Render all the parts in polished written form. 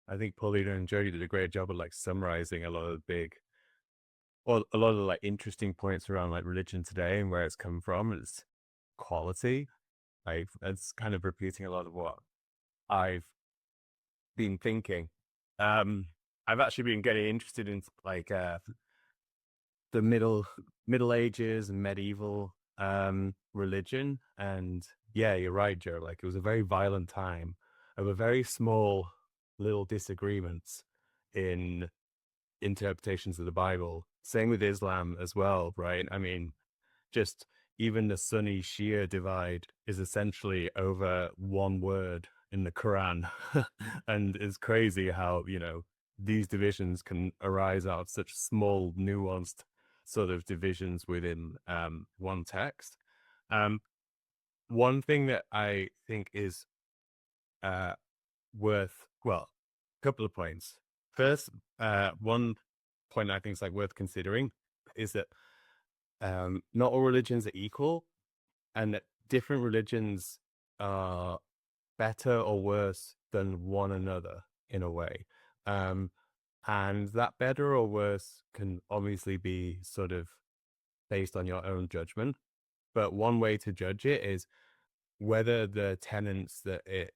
I think Paulina and Jody did a great job of like summarizing a lot of the big, or a lot of the like interesting points around like religion today and where it's come from. It's quality. Like it's kind of repeating a lot of what I've been thinking. Um, I've actually been getting interested in like the Middle Ages and medieval religion, and yeah, you're right, Joe. Like it was a very violent time of a very small little disagreements in interpretations of the Bible. Same with Islam as well, right? I mean, just even the Sunni Shia divide is essentially over one word in the Quran. And it's crazy how, these divisions can arise out of such small, nuanced sort of divisions within one text. Um, One thing that I think is uh, well, a couple of points. First, one point I think is like worth considering is that not all religions are equal, and that different religions are better or worse than one another in a way. Um, and that better or worse can obviously be sort of based on your own judgment. But one way to judge it is whether the tenets that it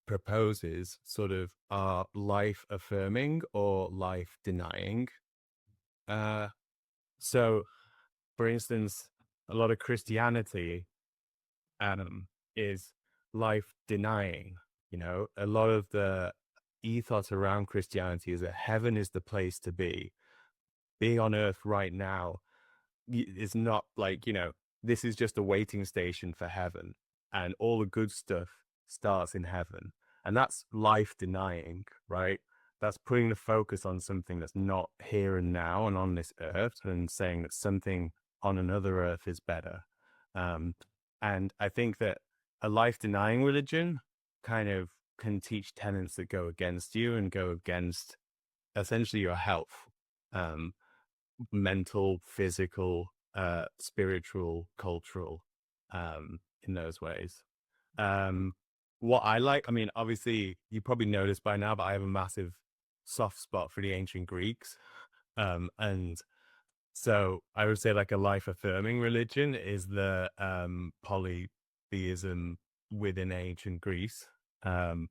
proposes sort of are life affirming or life denying. Uh, so, for instance, a lot of Christianity is life denying. A lot of the ethos around Christianity is that heaven is the place to be. Being on earth right now is not like, this is just a waiting station for heaven, and all the good stuff starts in heaven. And that's life denying, right? That's putting the focus on something that's not here and now and on this earth, and saying that something on another earth is better. Um, and I think that a life denying religion kind of can teach tenets that go against you and go against essentially your health. Um, Mental, physical, spiritual, cultural, in those ways. Um, what I like, I mean, obviously, you probably noticed by now, but I have a massive soft spot for the ancient Greeks. And so I would say like a life affirming religion is the polytheism within ancient Greece. Um,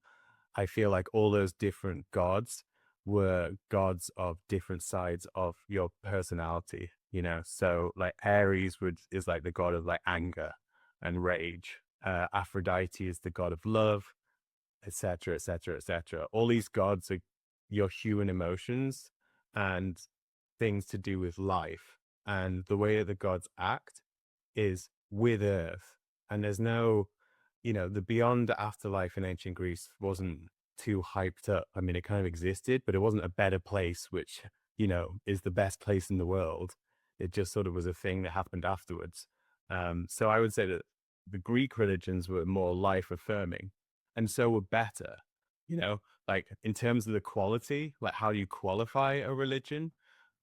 I feel like all those different gods were gods of different sides of your personality, So like Ares is like the god of like anger and rage. Aphrodite is the god of love, etc., etc., etc. All these gods are your human emotions and things to do with life. And the way that the gods act is with earth. And there's no, the beyond afterlife in ancient Greece wasn't too hyped up. I mean, it kind of existed, but it wasn't a better place, which, is the best place in the world. It just sort of was a thing that happened afterwards. So I would say that the Greek religions were more life affirming, and so were better, like in terms of the quality, like how you qualify a religion.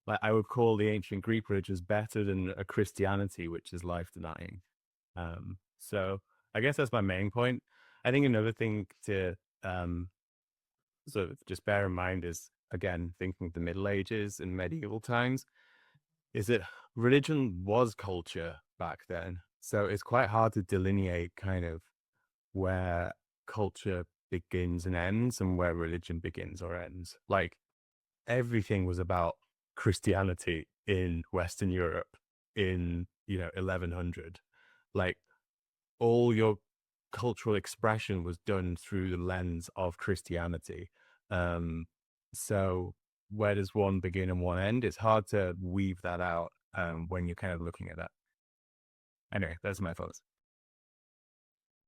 Like I would call the ancient Greek religions better than a Christianity, which is life denying. So I guess that's my main point. I think another thing to um, sort of just bear in mind is, again, thinking of the Middle Ages and medieval times, is that religion was culture back then. So it's quite hard to delineate kind of where culture begins and ends and where religion begins or ends. Like everything was about Christianity in Western Europe in, 1100. Like all your cultural expression was done through the lens of Christianity. Um, so where does one begin and one end? It's hard to weave that out when you're kind of looking at that. Anyway, those are my thoughts.